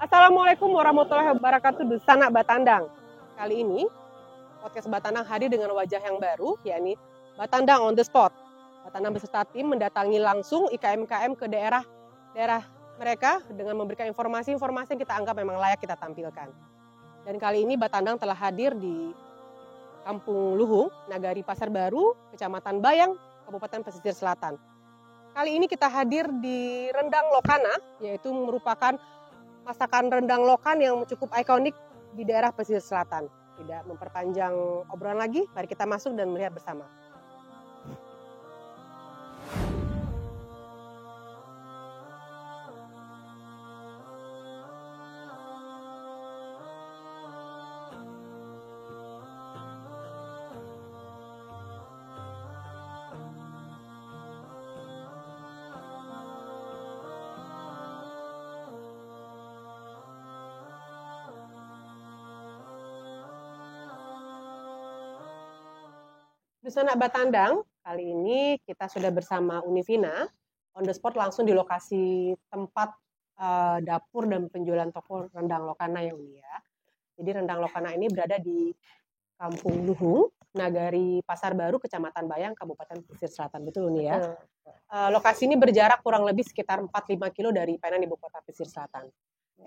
Assalamualaikum warahmatullahi wabarakatuh, Dusana Batandang. Kali ini podcast Batandang hadir dengan wajah yang baru, yakni Batandang on the spot. Batandang beserta tim mendatangi langsung IKM-IKM ke daerah mereka dengan memberikan informasi-informasi yang kita anggap memang layak kita tampilkan. Dan kali ini Batandang telah hadir di Kampung Luhung, Nagari Pasar Baru, Kecamatan Bayang, Kabupaten Pesisir Selatan. Kali ini kita hadir di Rendang Lokana, yaitu merupakan masakan rendang lokan yang cukup ikonik di daerah pesisir selatan. Tidak memperpanjang obrolan lagi, mari kita masuk dan melihat bersama. Dusana Batandang, kali ini kita sudah bersama Univina, on the spot langsung di lokasi tempat dapur dan penjualan toko rendang lokana ya Uni ya. Jadi rendang lokana ini berada di Kampung Luhung, Nagari Pasar Baru, Kecamatan Bayang, Kabupaten Pesisir Selatan, betul Uni ya? Lokasi ini berjarak kurang lebih sekitar 4-5 kilo dari Painan, Ibu Kota Pesisir Selatan.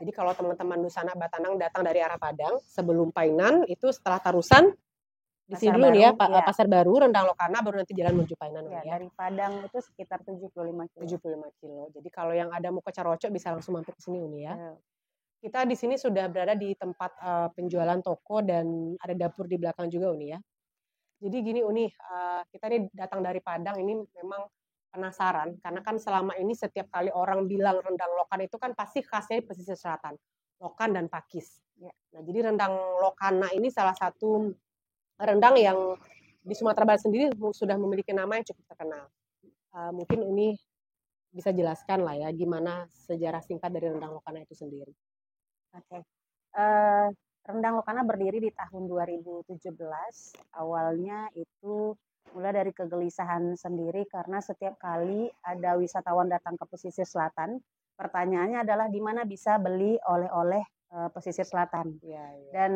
Jadi kalau teman-teman Dusana Batandang datang dari arah Padang, sebelum Painan itu setelah Tarusan, di sini dulu nih ya, Pasar Baru, Rendang Lokana, baru nanti jalan menuju Painan ya. Dari Padang itu sekitar 75 kilo. 75 kilo. Jadi kalau yang ada mau ke Carocok bisa langsung mampir ke sini Uni ya. Kita di sini sudah berada di tempat penjualan toko dan ada dapur di belakang juga Uni ya. Jadi gini Uni, kita ini datang dari Padang ini memang penasaran karena kan selama ini setiap kali orang bilang rendang lokan itu kan pasti khasnya pesisir selatan, lokan dan pakis. Ya. Nah jadi rendang lokana ini salah satu rendang yang di Sumatera Barat sendiri sudah memiliki nama yang cukup terkenal. Mungkin Uni bisa jelaskan lah ya gimana sejarah singkat dari rendang lokana itu sendiri. Oke. Rendang lokana berdiri di tahun 2017. Awalnya itu mulai dari kegelisahan sendiri karena setiap kali ada wisatawan datang ke pesisir selatan, pertanyaannya adalah di mana bisa beli oleh-oleh pesisir selatan. Dan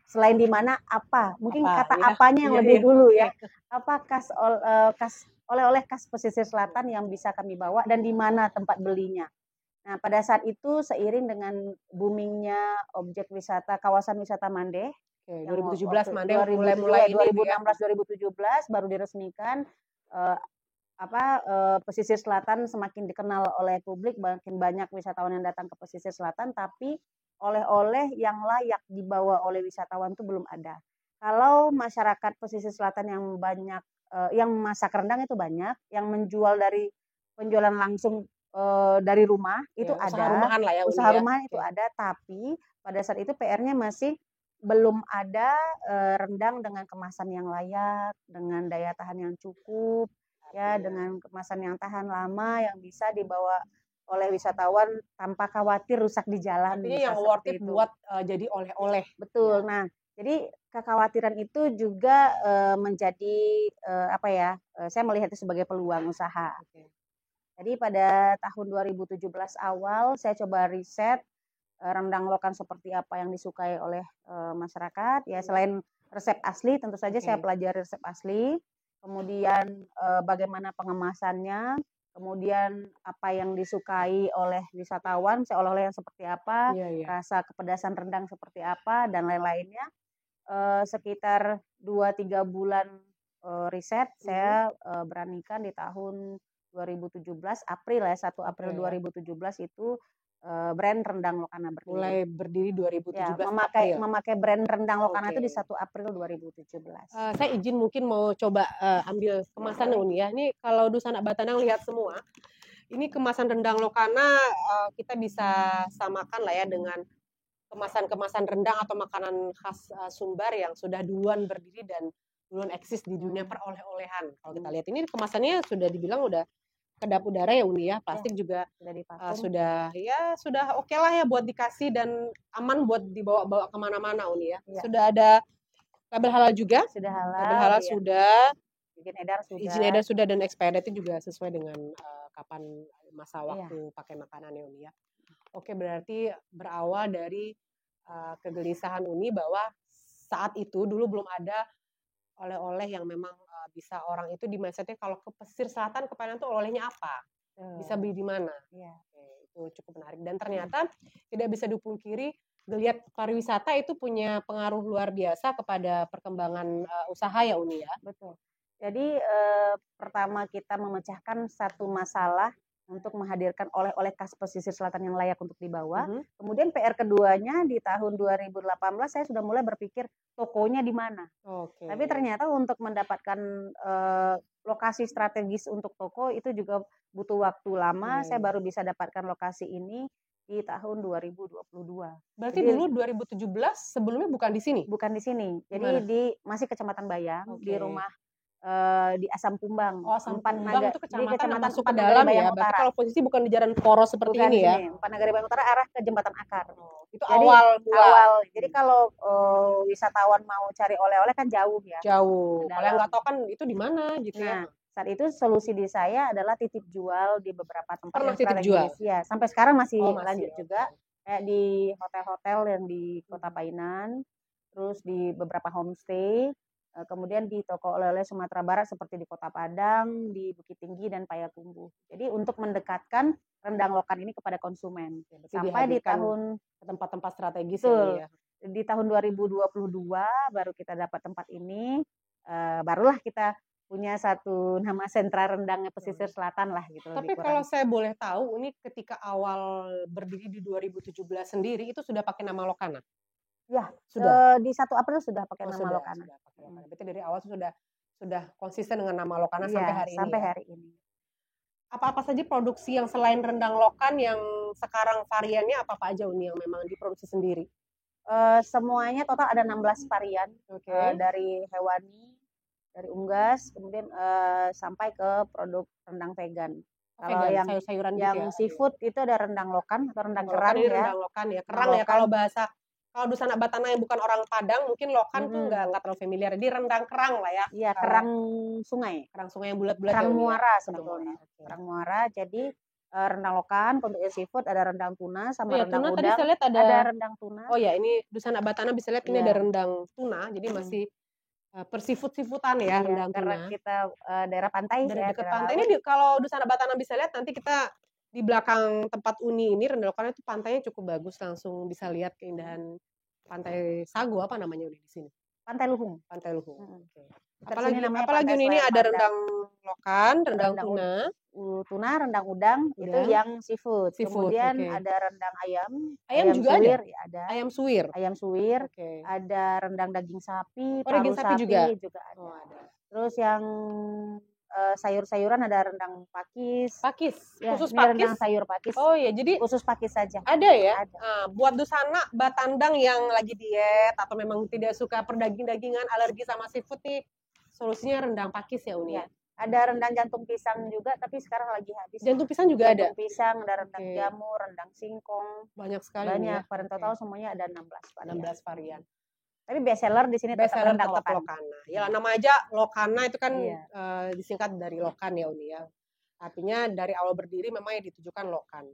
selain di mana apa? Mungkin kata apanya yang lebih dulu ya. Apa khas oleh-oleh khas pesisir selatan yang bisa kami bawa dan di mana tempat belinya. Nah, pada saat itu seiring dengan boomingnya objek wisata kawasan wisata Mandeh, 2017 Mandeh mulai 2016-2017 baru diresmikan. Pesisir selatan semakin dikenal oleh publik, makin banyak wisatawan yang datang ke pesisir selatan, tapi oleh-oleh yang layak dibawa oleh wisatawan itu belum ada. Kalau masyarakat pesisir selatan yang banyak yang masak rendang itu banyak, yang menjual dari penjualan langsung dari rumah itu ada, usaha rumahan lah ya, usaha rumahan itu ada, tapi pada saat itu PR-nya masih belum ada rendang dengan kemasan yang layak, dengan daya tahan yang cukup, ya, dengan kemasan yang tahan lama yang bisa dibawa oleh wisatawan tanpa khawatir rusak di jalan. Artinya yang worth it buat jadi oleh-oleh. Betul. Ya. Nah, jadi kekhawatiran itu juga menjadi saya melihat itu sebagai peluang usaha. Jadi pada tahun 2017 awal saya coba riset rendang lokan seperti apa yang disukai oleh masyarakat. Ya selain resep asli, tentu saja saya pelajari resep asli. Kemudian bagaimana pengemasannya, kemudian apa yang disukai oleh wisatawan, oleh-oleh yang seperti apa, rasa kepedasan rendang seperti apa, dan lain-lainnya. Sekitar 2-3 bulan riset, saya beranikan di tahun 2017, April ya, 1 April 2017 itu brand rendang lokana berdiri. Mulai berdiri 2017. Ya, memakai brand rendang lokana itu di 1 April 2017. Saya izin mungkin mau coba ambil kemasan Uni ya. Ini kalau Dusana Batandang lihat semua, ini kemasan rendang lokana kita bisa samakan lah ya dengan kemasan-kemasan rendang atau makanan khas Sumbar yang sudah duluan berdiri dan duluan eksis di dunia peroleh-olehan. Kalau kita lihat ini kemasannya sudah dibilang udah kedap udara ya Uni ya, plastik juga sudah oke lah ya buat dikasih dan aman buat dibawa-bawa kemana-mana Uni ya. Sudah ada label halal juga, sudah halal, label halal sudah, izin edar sudah dan expired itu juga sesuai dengan kapan masa waktu pakai makanan ya Uni ya. Oke, berarti berawal dari kegelisahan Uni bahwa saat itu dulu belum ada oleh-oleh yang memang bisa orang itu di mindsetnya kalau ke pesisir selatan ke Penang tuh olehnya apa? Bisa beli di mana? Iya. Oke, itu cukup menarik. Dan ternyata tidak bisa dipungkiri geliat pariwisata itu punya pengaruh luar biasa kepada perkembangan usaha ya Uni ya. Betul. Jadi pertama kita memecahkan satu masalah untuk menghadirkan oleh-oleh khas pesisir selatan yang layak untuk dibawa. Kemudian PR keduanya di tahun 2018 saya sudah mulai berpikir tokonya di mana. Oke. Tapi ternyata untuk mendapatkan lokasi strategis untuk toko itu juga butuh waktu lama. Saya baru bisa dapatkan lokasi ini di tahun 2022. Berarti dulu 2017 sebelumnya bukan di sini? Bukan di sini. Jadi masih Kecamatan Bayang, di rumah di Asam Kumbang. Oh, Asam Kumbang itu kecamatan masuk ke dalam ya. Berarti kalau posisi bukan di jalan poros seperti bukan ini ya. Empat Nagari Bayang Utara arah ke Jembatan Akar. Itu jadi, awal. Jadi kalau wisatawan mau cari oleh-oleh kan jauh ya. Jauh. Kalau yang nggak tahu kan itu di mana gitu ya. Saat itu solusi di saya adalah titip jual di beberapa tempat yang strategis. Jual? Ya, sampai sekarang masih lanjut juga. Kayak di hotel-hotel yang di Kota Painan, terus di beberapa homestay, kemudian di toko oleh-oleh Sumatera Barat seperti di Kota Padang, di Bukit Tinggi dan Payakumbuh. Jadi untuk mendekatkan rendang lokan ini kepada konsumen. Sampai di tahun tempat-tempat strategis ya. Di tahun 2022 baru kita dapat tempat ini, barulah kita punya satu nama sentra rendangnya pesisir selatan lah gitu. Tapi kalau saya boleh tahu, ini ketika awal berdiri di 2017 sendiri itu sudah pakai nama Lokana? Ya, sudah. Di 1 April sudah pakai nama Lokana. Berarti dari awal sudah konsisten dengan nama Lokana sampai hari ini. Sampai hari ini. Apa-apa saja produksi yang selain rendang lokan yang sekarang variannya apa-apa aja Uni yang memang diproduksi sendiri? Semuanya total ada 16 varian. Dari hewani, dari unggas, kemudian sampai ke produk rendang vegan. Kalau yang sayur-sayuran yang gitu ya? Seafood itu ada rendang lokan atau rendang kerang ya. Rendang lokan ya, kerang ya kalau bahasa. Kalau di sana Batana yang bukan orang Padang, mungkin lokan tuh nggak terlalu familiar. Jadi rendang kerang lah ya. Iya, kerang sungai. Kerang sungai yang bulat-bulat. Kerang muara sebetulnya. Kerang muara. Jadi rendang lokan, untuk seafood ada rendang tuna sama rendang udang. Tadi saya lihat ada rendang tuna. Oh ya, ini di sana Batana bisa lihat ini ada rendang tuna. Jadi masih persifut-sifutan ya rendang tuna. Karena kita daerah pantai. Dari dekat pantai. Ini kalau di sana Batana bisa lihat nanti kita di belakang tempat Uni ini rendang lokannya itu pantainya cukup bagus, langsung bisa lihat keindahan pantai Sago apa namanya Uni di sini? Pantai Luhung. Pantai Luhung. Apalagi ini ada rendang lokan, rendang tuna, rendang udang, itu yang seafood. Kemudian ada rendang ayam juga suwir, ada. Ada. Ayam suwir. Ada rendang daging sapi, paru sapi juga ada. Terus yang sayur-sayuran ada rendang pakis. Khusus pakis. Rendang sayur pakis. Oh ya, jadi khusus pakis saja. Ada ya. Buat Dusana Batandang yang lagi diet atau memang tidak suka perdaging-dagingan, alergi sama seafood nih, solusinya rendang pakis ya Uni. Ada rendang jantung pisang juga, tapi sekarang lagi habis. Jantung pisang juga ada? Jantung pisang, ada rendang jamur, rendang singkong. Banyak sekali. Banyak. Pada total semuanya ada 16 varian. 16 varian. Tapi best seller di sini tetap rendang Lokana. Ya nama aja Lokana itu kan disingkat dari lokan ya Uni ya. Artinya dari awal berdiri memang yang ditujukan lokan.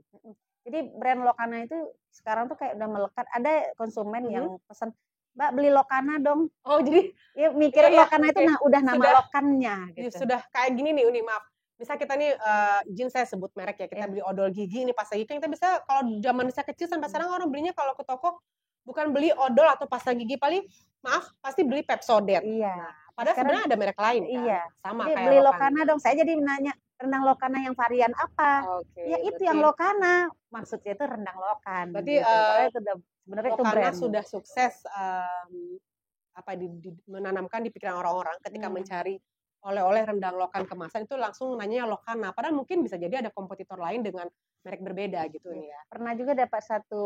Jadi brand Lokana itu sekarang tuh kayak udah melekat. Ada konsumen yang pesan, Mbak beli Lokana dong. Oh jadi ya mikir Lokana itu udah nama lokannya gitu. Sudah kayak gini nih Uni, maaf. Misal kita nih izin saya sebut merek ya, kita beli odol gigi ini pasta gigi, kita bisa kalau zaman saya kecil sampai sekarang orang belinya kalau ke toko bukan beli odol atau pasta gigi, paling pasti beli Pepsodent. Iya. Padahal sebenarnya ada merek lain kan. Iya. Sama jadi kayak beli Lokana dong. Saya jadi nanya rendang Lokana yang varian apa? Ya itu yang Lokana. Maksudnya itu rendang lokan. Berarti gitu. Sebenarnya itu brand sudah sukses menanamkan di pikiran orang-orang ketika mencari oleh-oleh rendang lokan kemasan itu langsung nanya Lokana. Padahal mungkin bisa jadi ada kompetitor lain dengan merek berbeda gitu nih ya. Pernah juga dapat satu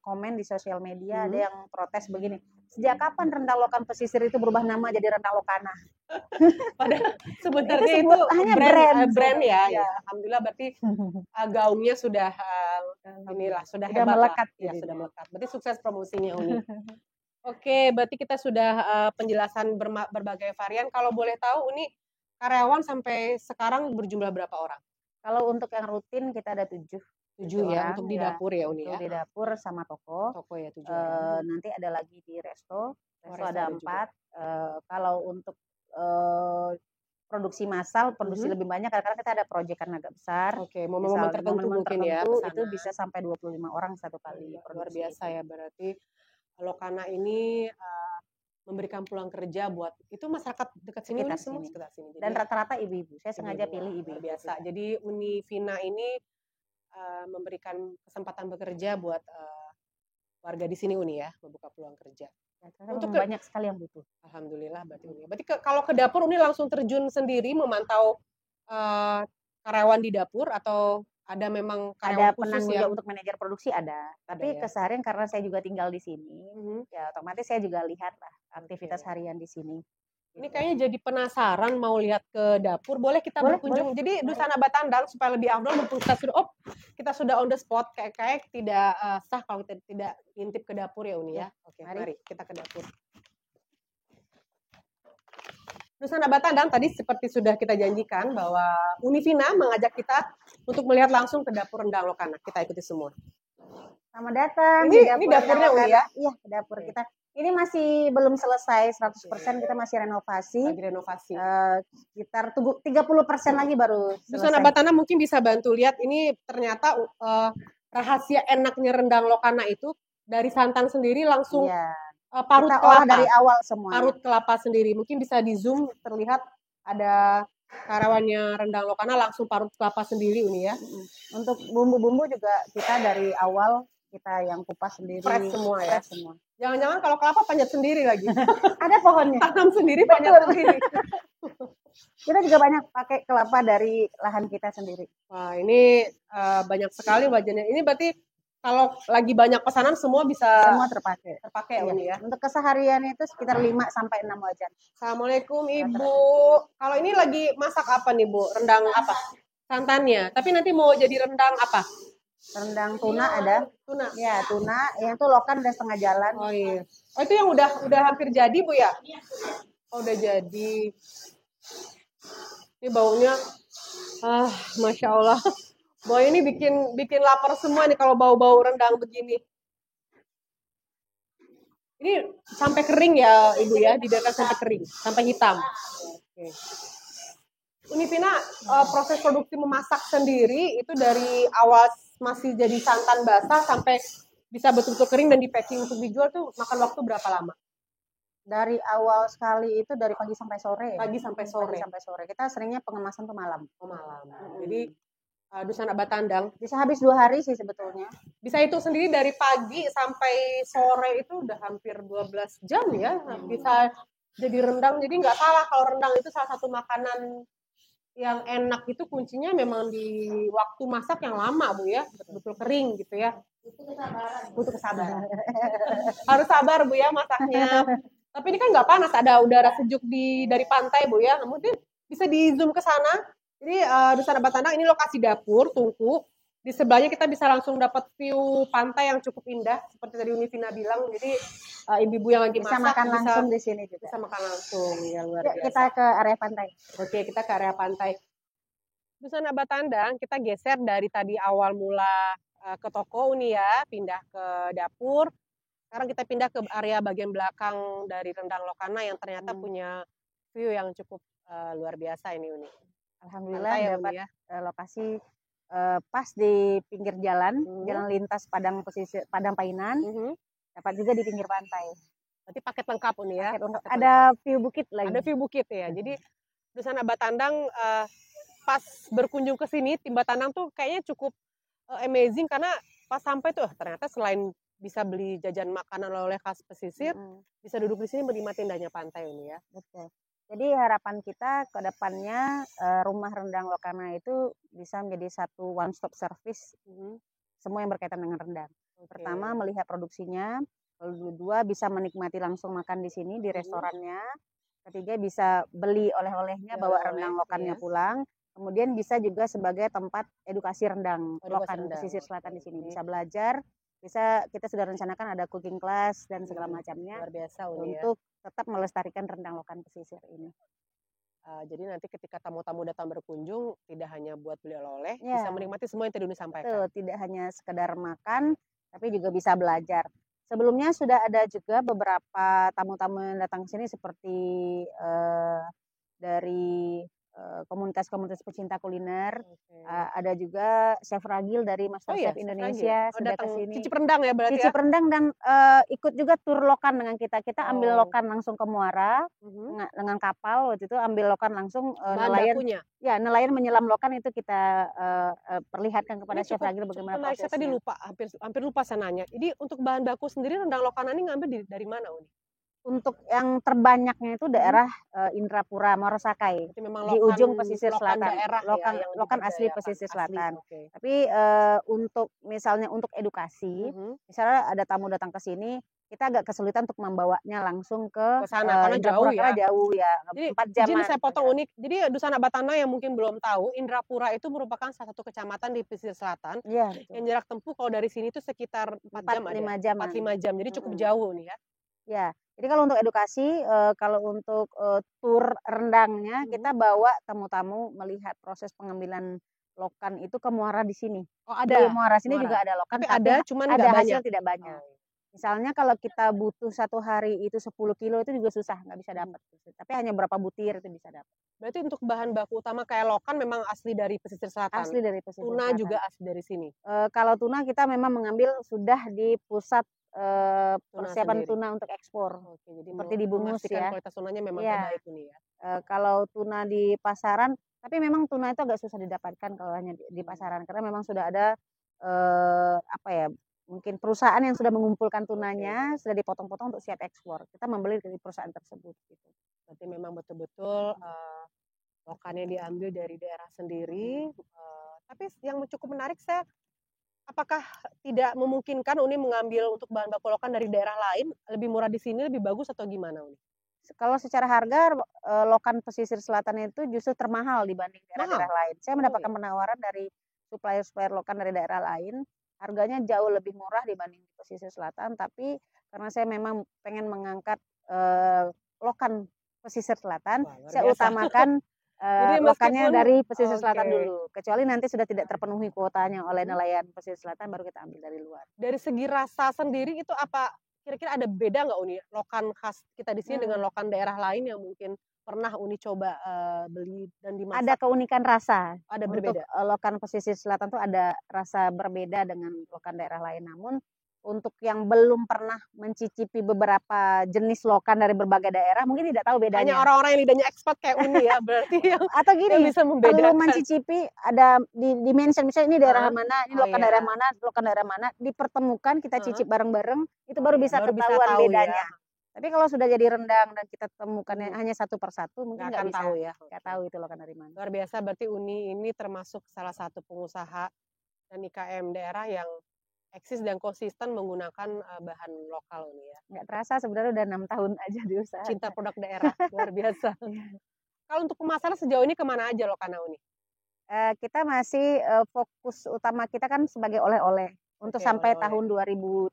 komen di sosial media, ada yang protes begini, sejak kapan rendang lokan pesisir itu berubah nama jadi rendang Lokana? Padahal sebenarnya itu brand ya. Alhamdulillah berarti gaungnya sudah sudah hebat melekat ya, sudah melekat. Berarti sukses promosinya Uni. Oke, berarti kita sudah penjelasan berbagai varian. Kalau boleh tahu Uni, karyawan sampai sekarang berjumlah berapa orang? Kalau untuk yang rutin kita ada 7. 7 ya orang untuk di ya, dapur ya Uni untuk ya. di dapur sama toko. Toko ya 7 orang. Nanti ada lagi di resto Oh, resto resto ada ada juga. 4. Kalau untuk produksi massal, produksi lebih banyak karena kita ada proyekan agak besar. Oke, momen-momen Misal tertentu momen-momen mungkin ya tertentu itu pesanan. bisa sampai 25 orang satu kali Luar produksi biasa itu. ya, berarti Lokana ini memberikan peluang kerja buat itu masyarakat dekat sini Sekitar Uni semua sini. sekitar sini. Dan Jadi rata-rata ibu-ibu. Saya sengaja ibu-ibu, pilih luar ibu-ibu. biasa. Jadi Univina ini memberikan kesempatan bekerja buat warga di sini Uni ya, membuka peluang kerja. Untuk banyak sekali yang butuh. Alhamdulillah berarti Uni. Berarti kalau ke dapur Uni langsung terjun sendiri memantau karyawan di dapur atau ada memang karyawan Ada khusus penanggung yang jawab untuk manajer produksi ada. Tapi ya? keseharian karena saya juga tinggal di sini, ya otomatis saya juga lihat lah aktivitas harian di sini. Ini kayaknya jadi penasaran mau lihat ke dapur. Boleh kita berkunjung. Jadi Dusana Batandang supaya lebih afdol mumpung kita sudah on the spot kayak tidak sah kalau kita tidak ngintip ke dapur ya Uni ya. Oke, mari kita ke dapur. Dusana Batandang tadi seperti sudah kita janjikan bahwa Univina mengajak kita untuk melihat langsung ke dapur rendang Lokana. Kita ikuti semua. Selamat datang. Ini dapurnya Uni ya? Iya, dapur kita. Ini masih belum selesai 100%, kita masih renovasi. Lagi renovasi. Sekitar 30% lagi baru selesai. Dusana Batandang mungkin bisa bantu lihat ini ternyata rahasia enaknya rendang Lokana itu dari santan sendiri langsung parut kita kelapa. Olah dari awal semua. Parut kelapa sendiri. Mungkin bisa di zoom terlihat ada karyawannya rendang Lokana langsung parut kelapa sendiri Uni ya. Untuk bumbu-bumbu juga kita dari awal kita yang kupas sendiri. Fresh semua ya. Fresh semua. Jangan-jangan kalau kelapa panjat sendiri lagi. Ada pohonnya. Tanam sendiri panjat sendiri. Kita juga banyak pakai kelapa dari lahan kita sendiri. Wah ini banyak sekali wajannya. Ini berarti kalau lagi banyak pesanan semua bisa terpakai. Terpakai ya Uni ya. Untuk keseharian itu sekitar 5 sampai 6 wajan. Assalamualaikum Ibu. Kalau ini lagi masak apa nih Bu? Rendang apa? Santannya. Tapi nanti mau jadi rendang apa? Rendang tuna ada. Tuna. Ya, tuna. Yang itu lokan udah setengah jalan. Oh iya. Oh itu yang udah hampir jadi Bu ya? Oh udah jadi. Ini baunya Masya Allah. Bau ini bikin lapar semua nih kalau bau-bau rendang begini. Ini sampai kering ya Ibu ya, dibiarkan sampai kering, sampai hitam. Oke. Univina proses produksi memasak sendiri itu dari awal masih jadi santan basah sampai bisa betul-betul kering dan di packing untuk dijual tuh makan waktu berapa lama? Dari awal sekali itu dari pagi sampai sore. Pagi sampai sore. Pagi sampai sore. Kita seringnya pengemasan tuh malam. Oh malam. Jadi Dusana Batandang bisa habis 2 hari sih sebetulnya. Bisa hitung sendiri dari pagi sampai sore itu udah hampir 12 jam ya. Bisa jadi rendang. Jadi nggak salah kalau rendang itu salah satu makanan yang enak itu kuncinya memang di waktu masak yang lama Bu ya. Betul-betul kering gitu ya. Butuh kesabaran. Harus sabar Bu ya masaknya. Tapi ini kan nggak panas, ada udara sejuk dari pantai Bu ya. Mungkin bisa di zoom ke sana. Jadi Dusana Batandang ini lokasi dapur, tungku. Di sebelahnya kita bisa langsung dapat view pantai yang cukup indah. Seperti tadi Univina bilang, jadi ibu-ibu yang lagi bisa masak makan langsung di sini juga. Bisa makan langsung, ya luar biasa. Kita ke area pantai. Oke, kita ke area pantai. Dusana Batandang, kita geser dari tadi awal mula ke toko Uni ya, pindah ke dapur. Sekarang kita pindah ke area bagian belakang dari rendang Lokana yang ternyata punya view yang cukup luar biasa ini Uni. Alhamdulillah dapat lokasi pas di pinggir jalan, jalan lintas Padang Painan, dapat juga di pinggir pantai. Berarti paket lengkap Uni ya? Ada view bukit lagi. Ada view bukit ya, jadi Dusana Batandang pas berkunjung ke sini, tim Batandang tuh kayaknya cukup amazing karena pas sampai tuh ternyata selain bisa beli jajan makanan oleh khas pesisir, bisa duduk di sini menikmati indahnya pantai ini ya. Betul. Jadi harapan kita ke depannya rumah rendang Lokana itu bisa menjadi satu one stop service semua yang berkaitan dengan rendang. Pertama melihat produksinya, kedua bisa menikmati langsung makan di sini di restorannya, ketiga bisa beli oleh-olehnya bawa rendang Lokannya pulang. Kemudian bisa juga sebagai tempat edukasi rendang Lokan pesisir selatan di sini. Bisa belajar, kita sudah rencanakan ada cooking class dan segala macamnya. Luar biasa Uni untuk tetap melestarikan rendang Lokan pesisir ini. Jadi nanti ketika tamu-tamu datang berkunjung tidak hanya buat beli oleh-oleh, Ya. bisa menikmati semua yang tadi Uni sampaikan. Betul, tidak hanya sekedar makan, tapi juga bisa belajar. Sebelumnya sudah ada juga beberapa tamu-tamu yang datang ke sini seperti dari komunitas-komunitas pecinta kuliner. Ada juga chef Ragil dari Oh iya, MasterChef Chef Ragil. Indonesia sudah ke Datang sini. cicip rendang ya berarti Cicip ya? rendang dan ikut juga tur lokan dengan kita. Kita ambil Oh. lokan langsung ke Muara dengan kapal waktu itu, ambil lokan langsung Bahan nelayan. bakunya. Ya, nelayan menyelam lokan itu kita perlihatkan kepada Ini Chef Ragil bagaimana menarik. Saya tadi prosesnya. lupa, hampir lupa saya nanya. Jadi untuk bahan baku sendiri rendang lokalan ini ngambil dari mana, Uni? Untuk yang terbanyaknya itu daerah Indrapura, Morosakai, Berarti memang di lokan, ujung pesisir lokan selatan, daerah lokan, ya, yang lokan asli diberdayakan. pesisir Asli, selatan. oke. Tapi untuk misalnya untuk edukasi, misalnya ada tamu datang ke sini, kita agak kesulitan untuk membawanya langsung ke sana karena Indrapura jauh ya. karena jauh ya, Jadi 4 jam. izin saya potong Unik. Jadi Dusun Batana yang mungkin belum tahu, Indrapura itu merupakan salah satu kecamatan di pesisir selatan. Iya, Yang jarak tempuh kalau dari sini itu sekitar 4 jam ada. 4-5 jam. 4-5 jam. Jadi cukup jauh nih ya. Ya, jadi kalau untuk edukasi, kalau untuk tur rendangnya kita bawa tamu-tamu melihat proses pengambilan lokan itu ke muara di sini. Oh Di ada. muara sini juga ada lokan, Tapi tapi ada, cuman ada nggak hasil banyak. tidak banyak. Misalnya kalau kita butuh 1 hari itu 10 kilo itu juga susah, nggak bisa dapat. Tapi hanya berapa butir itu bisa dapat. Berarti untuk bahan baku utama kayak lokan memang asli dari pesisir selatan. Asli dari pesisir Tuna selatan. juga asli dari sini. Kalau tuna kita memang mengambil sudah di pusat persiapan sendiri. tuna untuk ekspor. Oke, jadi Seperti di Bungus ya. kualitas tunanya memang Iya. terbaik ini ya. Kalau tuna di pasaran, tapi memang tuna itu agak susah didapatkan kalau hanya di pasaran karena memang sudah ada apa ya, mungkin perusahaan yang sudah mengumpulkan tunanya, sudah dipotong-potong untuk siap ekspor. Kita membeli dari perusahaan tersebut gitu. Berarti memang betul-betul lokannya diambil dari daerah sendiri. Tapi yang cukup menarik, apakah tidak memungkinkan Uni mengambil untuk bahan baku lokan dari daerah lain, lebih murah di sini, lebih bagus atau gimana Uni? Kalau secara harga lokan pesisir selatan itu justru termahal dibanding daerah-daerah lain. Saya mendapatkan penawaran dari supplier-supplier lokan dari daerah lain, harganya jauh lebih murah dibanding di pesisir selatan, tapi karena saya memang pengen mengangkat lokan pesisir selatan, saya utamakan lokannya dari pesisir selatan dulu. Kecuali nanti sudah tidak terpenuhi kuotanya oleh nelayan pesisir selatan, baru kita ambil dari luar. Dari segi rasa sendiri itu apa? Kira-kira ada beda nggak Uni? Lokan khas kita di sini dengan lokan daerah lain yang mungkin pernah Uni coba beli dan dimasak? Ada keunikan rasa. Ada Untuk berbeda. lokan pesisir selatan tuh ada rasa berbeda dengan lokan daerah lain. Namun untuk yang belum pernah mencicipi beberapa jenis lokan dari berbagai daerah mungkin tidak tahu bedanya. Hanya orang-orang yang lidahnya ekspat kayak Uni ya berarti yang atau gini yang bisa membedakan. Perlu mencicipi, ada di mention misalnya ini daerah mana, ini lokan daerah mana, lokan daerah mana, dipertemukan kita cicip bareng-bareng itu baru bisa ketahuan bedanya. Tapi kalau sudah jadi rendang dan kita temukan hanya satu persatu mungkin nggak bisa tahu ya. Nggak tahu itu lokan dari mana. Luar biasa, berarti Uni ini termasuk salah satu pengusaha dan IKM daerah yang eksis dan konsisten menggunakan bahan lokal Uni ya. Nggak terasa sebenarnya udah 6 tahun aja di usaha. Cinta produk daerah, luar biasa. Kalau untuk pemasaran sejauh ini kemana aja Lokana Uni? Kita masih fokus utama kita kan sebagai oleh-oleh untuk sampai tahun 2013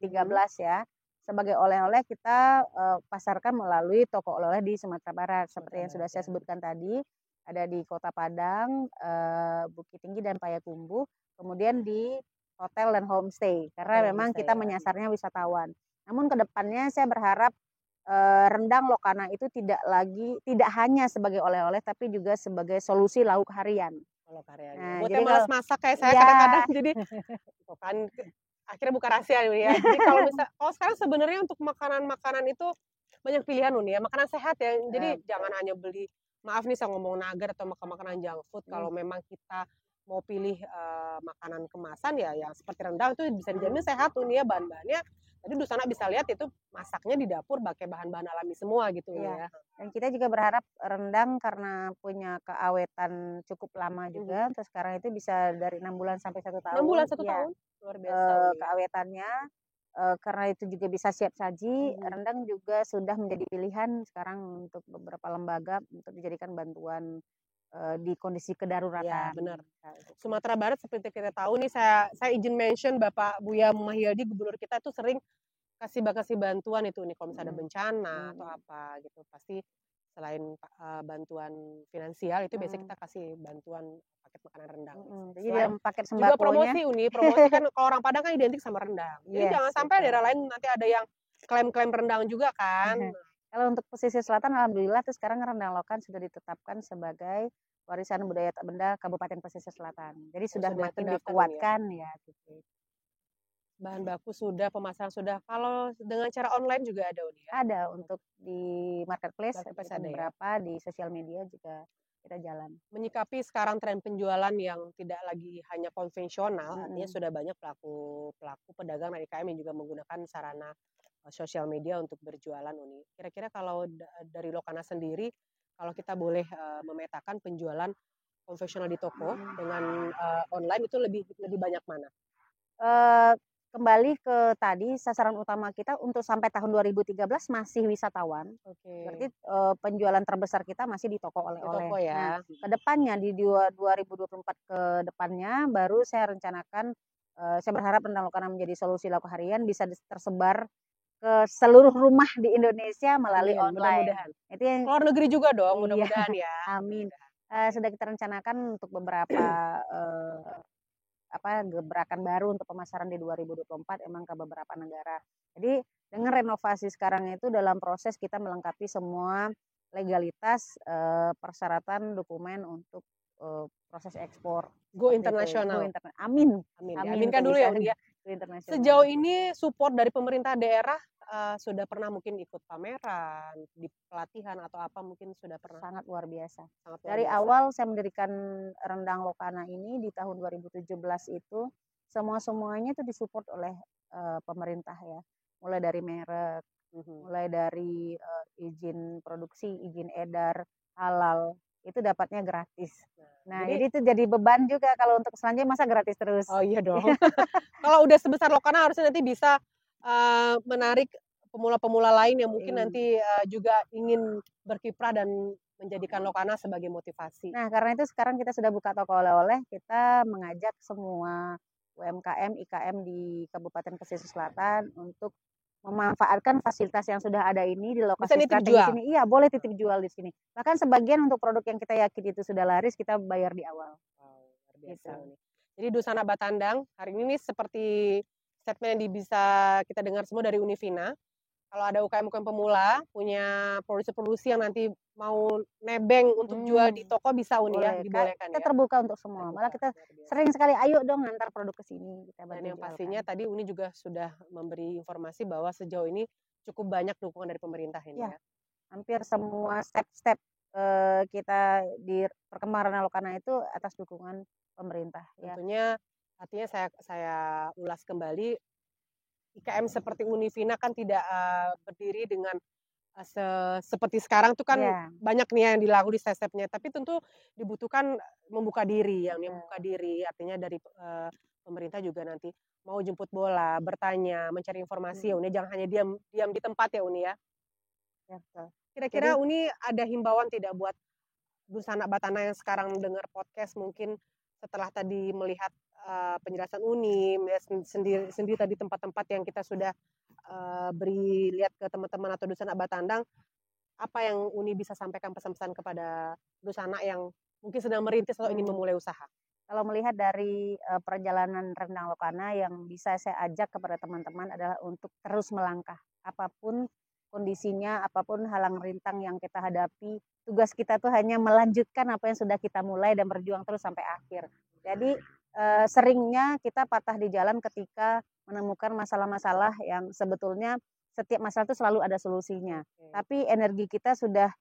ya. Sebagai oleh-oleh kita pasarkan melalui toko oleh-oleh di Sumatera Barat seperti yang sudah saya sebutkan tadi, ada di Kota Padang, Bukit Tinggi dan Payakumbuh, kemudian di hotel dan homestay karena memang kita menyasarnya wisatawan. Namun kedepannya saya berharap rendang Lokana itu tidak hanya sebagai oleh-oleh tapi juga sebagai solusi lauk harian. Nah, buat yang malas masak kayak saya kadang-kadang jadi kan akhirnya buka rahasia ya. Jadi kalau sekarang sebenarnya untuk makanan-makanan itu banyak pilihan Uni ya, makanan sehat ya. Jadi jangan hanya beli, maaf nih saya ngomong nugget atau makanan junk food. Kalau memang kita mau pilih makanan kemasan ya yang seperti rendang itu bisa dijamin sehat Uni ya, bahan-bahannya. Jadi Dusana bisa lihat itu masaknya di dapur pakai bahan-bahan alami semua gitu ya. Dan kita juga berharap rendang karena punya keawetan cukup lama juga, terus sekarang itu bisa dari 6 bulan sampai 1 tahun. 6 bulan 1 tahun, luar biasa. Keawetannya karena itu juga bisa siap saji, rendang juga sudah menjadi pilihan sekarang untuk beberapa lembaga untuk dijadikan bantuan di kondisi kedaruratan. Ya benar. Sumatera Barat seperti kita tahu nih, saya izin mention Bapak Buya Muhayyadi, gubernur kita itu sering kasih bantuan itu nih kalau misalnya ada bencana atau apa gitu, pasti selain bantuan finansial itu biasanya kita kasih bantuan paket makanan rendang. Jadi dalam paket Juga sembakonya promosi Uni, promosi kan kalau orang Padang kan identik sama rendang. Jadi yes, jangan sampai betul. daerah lain nanti ada yang klaim-klaim rendang juga kan. Kalau untuk pesisir selatan alhamdulillah tuh sekarang rendang lokan sudah ditetapkan sebagai warisan budaya tak benda Kabupaten Pesisir Selatan. Jadi sudah sudah makin terdaftar dikuatkan ya gitu. Bahan baku sudah, pemasaran sudah. Kalau dengan cara online juga ada Uni ya? Ada untuk di marketplace Marketplace ada ada ya? beberapa, di sosial media juga kita jalan. Menyikapi sekarang tren penjualan yang tidak lagi hanya konvensional, artinya sudah banyak pelaku pedagang dari IKM yang juga menggunakan sarana sosial media untuk berjualan Uni. Kira-kira kalau dari Lokana sendiri, kalau kita boleh memetakan penjualan konvensional di toko dengan online itu lebih banyak mana? Kembali ke tadi sasaran utama kita untuk sampai tahun 2013 masih wisatawan. Berarti penjualan terbesar kita masih di toko oleh-oleh. Toko ya. Nah, kedepannya di 2024 ke depannya baru saya rencanakan, saya berharap rendang Lokana menjadi solusi lauk harian bisa tersebar ke seluruh rumah di Indonesia melalui online. Mudah-mudahan. Itu yang luar negeri juga dong, iya, mudah-mudahan ya. Amin. Sudah kita rencanakan untuk beberapa gebrakan baru untuk pemasaran di 2024 emang ke beberapa negara. Jadi dengan renovasi sekarang itu dalam proses kita melengkapi semua legalitas, persyaratan dokumen untuk proses ekspor. Go internasional. Amin. Aminkan dulu ya Uni ya. Sejauh ini support dari pemerintah daerah sudah pernah mungkin ikut pameran, di pelatihan atau apa mungkin sudah pernah? Sangat luar biasa. Dari awal saya mendirikan Rendang Lokana ini di tahun 2017 itu semuanya itu disupport oleh pemerintah ya. Mulai dari merek, mulai dari izin produksi, izin edar, halal, itu dapatnya gratis. Nah, jadi itu jadi beban juga kalau untuk selanjutnya masa gratis terus. Oh iya dong. Kalau udah sebesar Lokana harusnya nanti bisa menarik pemula-pemula lain yang mungkin nanti juga ingin berkiprah dan menjadikan Lokana sebagai motivasi. Nah, karena itu sekarang kita sudah buka toko oleh-oleh, kita mengajak semua UMKM, IKM di Kabupaten Pesisir Selatan untuk memanfaatkan fasilitas yang sudah ada ini di lokasi strategis ini. Iya, boleh titip jual di sini. Bahkan sebagian untuk produk yang kita yakin itu sudah laris, kita bayar di awal. Wow, luar biasa. Gitu. Jadi Dusana Batandang hari ini seperti statement yang bisa kita dengar semua dari Univina. Kalau ada UKM-UKM pemula punya produksi yang nanti mau nebeng untuk jual di toko bisa Uni ya, dibolehkan kita terbuka untuk semua. Malah kita sering sekali ayo dong antar produk ke sini. Dan yang pastinya tadi Uni juga sudah memberi informasi bahwa sejauh ini cukup banyak dukungan dari pemerintah ini ya. Hampir semua step-step kita di perkembangan Lokana itu atas dukungan pemerintah. Tentunya artinya saya ulas kembali, IKM seperti Univina kan tidak berdiri dengan seperti sekarang tuh kan banyak nih yang dilakukan di step-stepnya, tapi tentu dibutuhkan membuka diri, membuka diri artinya dari pemerintah juga nanti mau jemput bola, bertanya, mencari informasi ya Uni, jangan hanya diam di tempat ya Uni ya. Kira-kira Uni ada himbauan tidak buat Dusana Batana yang sekarang dengar podcast mungkin setelah tadi melihat penjelasan Uni, melihat sendiri tadi tempat-tempat yang kita sudah beri lihat ke teman-teman atau Dusana Batandang, apa yang Uni bisa sampaikan pesan-pesan kepada Dusana yang mungkin sedang merintis atau ingin memulai usaha? Kalau melihat dari perjalanan Rendang Lokana yang bisa saya ajak kepada teman-teman adalah untuk terus melangkah. Apapun kondisinya, apapun halang rintang yang kita hadapi, tugas kita tuh hanya melanjutkan apa yang sudah kita mulai dan berjuang terus sampai akhir. Jadi seringnya kita patah di jalan ketika menemukan masalah-masalah yang sebetulnya setiap masalah itu selalu ada solusinya. Tapi energi kita sudah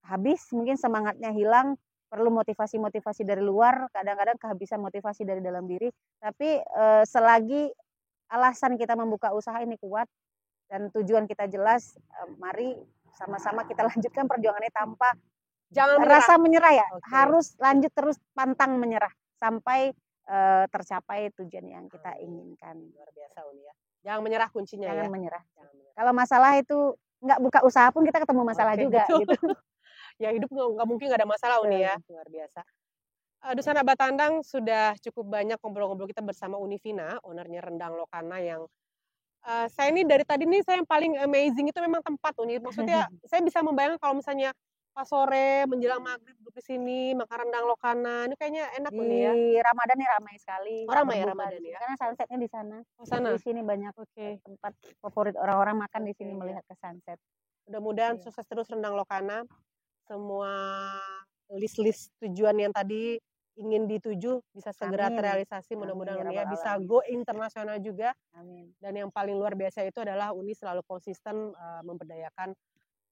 habis, mungkin semangatnya hilang, perlu motivasi-motivasi dari luar, kadang-kadang kehabisan motivasi dari dalam diri. Tapi selagi alasan kita membuka usaha ini kuat dan tujuan kita jelas, mari sama-sama kita lanjutkan perjuangannya tanpa rasa menyerah ya. Harus lanjut terus pantang menyerah sampai tercapai tujuan yang kita inginkan. Luar biasa Uni ya. Jangan menyerah kuncinya. Jangan menyerah. Kalau masalah itu nggak buka usaha pun kita ketemu masalah juga gitu. Ya hidup nggak mungkin nggak ada masalah Uni ya. Luar biasa. Dusana Batandang sudah cukup banyak ngobrol-ngobrol kita bersama Univina, ownernya Rendang Lokana yang Saya ini dari tadi nih saya yang paling amazing itu memang tempat Uni. Maksudnya saya bisa membayangkan kalau misalnya pas sore menjelang maghrib duduk di sini makan rendang lokana, ini kayaknya enak Di Uni ya. Ramadan nih ramai sekali Oh, ramai ya berbuka Ramadan di sini ya. karena sunsetnya di sana. Oh, sana. Di sini banyak Oke. tempat favorit orang-orang makan di sini Oke, melihat ke sunset. Mudah-mudahan Iya. sukses terus rendang lokana. Semua list-list tujuan yang tadi ingin dituju bisa segera Amin. terrealisasi. Amin, Mudah-mudahan ya Uni ya rabbal bisa alamin. go internasional juga. Amin. Dan yang paling luar biasa itu adalah Uni selalu konsisten memberdayakan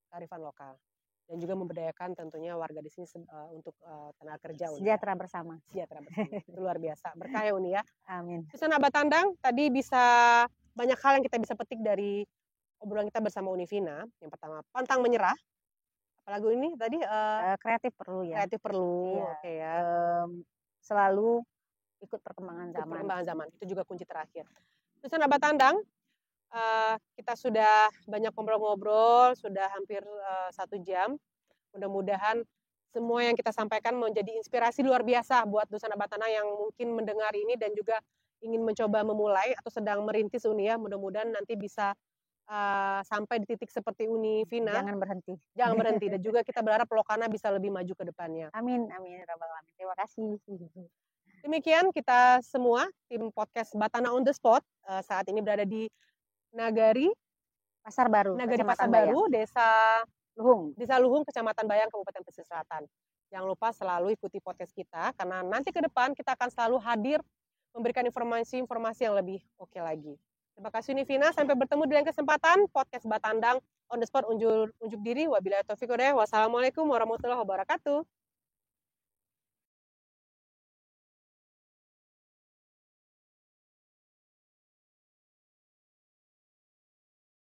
kearifan lokal dan juga memberdayakan tentunya warga di sini untuk tenaga kerja Uni. Sejahtera bersama. Sejahtera bersama. Itu luar biasa. Berkah ya Uni ya. Amin. Susan Batandang, tadi bisa banyak hal yang kita bisa petik dari obrolan kita bersama Univina. Yang pertama, pantang menyerah. Apalagi ini tadi Kreatif perlu ya. kreatif perlu, Iya. oke ya. Selalu ikut perkembangan zaman. Perkembangan zaman, itu juga kunci terakhir. Susan Batandang, kita sudah banyak ngobrol-ngobrol, sudah hampir 1 jam. Mudah-mudahan semua yang kita sampaikan menjadi inspirasi luar biasa buat Dusan Batandang yang mungkin mendengar ini dan juga ingin mencoba memulai atau sedang merintis Uni ya. Mudah-mudahan nanti bisa sampai di titik seperti Univina. Jangan berhenti. Jangan berhenti. Dan juga kita berharap Lokana bisa lebih maju ke depannya. Amin, amin, rabbal alamin. Terima kasih. Demikian kita semua tim podcast Batana on the Spot saat ini berada di Nagari Pasar Baru, Nagari Kecamatan Pasar Bayang. Baru, Luhung. Desa Luhung, Kecamatan Bayang, Kabupaten Pesisir Selatan. Jangan lupa selalu ikuti podcast kita karena nanti ke depan kita akan selalu hadir memberikan informasi-informasi yang lebih oke lagi. Terima kasih Univina, sampai bertemu di lain kesempatan podcast Batandang on the Spot unjuk diri. Wabillahi taufiq wal hidayah. Wassalamualaikum warahmatullahi wabarakatuh.